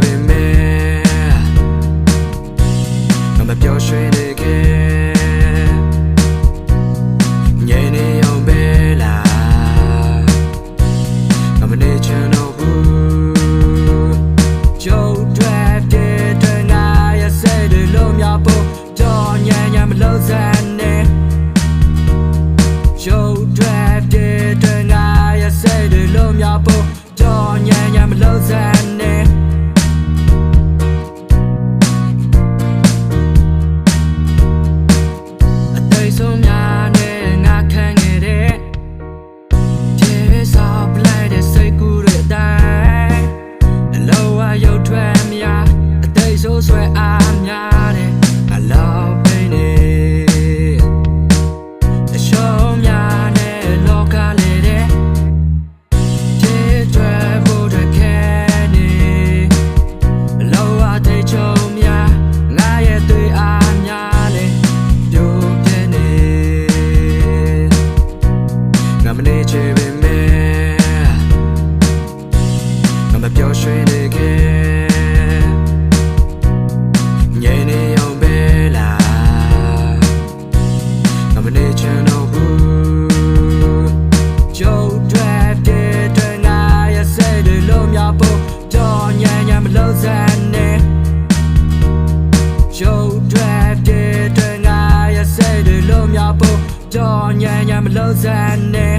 ပေမဲ့ငါမပြောရွှင်နေခဲ့ငြိမ်နေအောင်ပဲလားငါမနေချင်တော့ဘူးကျုပ်တွေ့တဲ့ငါရဲ့စိတ်တွေလုံးများဖို့တော့ညံ့ညံ့မလို့စမ်းနေကျုပ်တွေ့တဲ့ငါရဲ့စိတ်တွေလုံးများဖို့တော့ညံ့ညံ့မလို့စမ်းနေအသေးဆုံးများနဲ့ငါခံခဲ့တဲ့ကျေးဇူးပလိုက်တဲ့စိတ်ကူးတွေအတိုင်းအလောကရုပ်ထွက်များအသေးဆုံးဆွဲအားများတဲ့ငါလောက်ပိနေအရှုံးများနဲ့လောကလေးတဲ့ကျေးကျွဲဖို့တခဲနေအလောကတိတ်ချုံများငါရဲ့တွေ့အားများလေပြိုပြဲနေငါမနေချင်ပေမဲ့ငါမပြောရွှင်နေခဲ့ငြိမ်နေအောင်ပဲလားငါမနေချင်တော့ဘူးကျုပ်တွေ့တဲ့ငါရဲ့စိတ်တွေလုံးများဖို့တော့ညံ့ညံ့မလို့စမ်းနေကျုပ်တွေ့တဲ့ငါရဲ့စိတ်တွေလုံးများဖို့တော့ညံ့ညံ့မလို့စမ်းနေ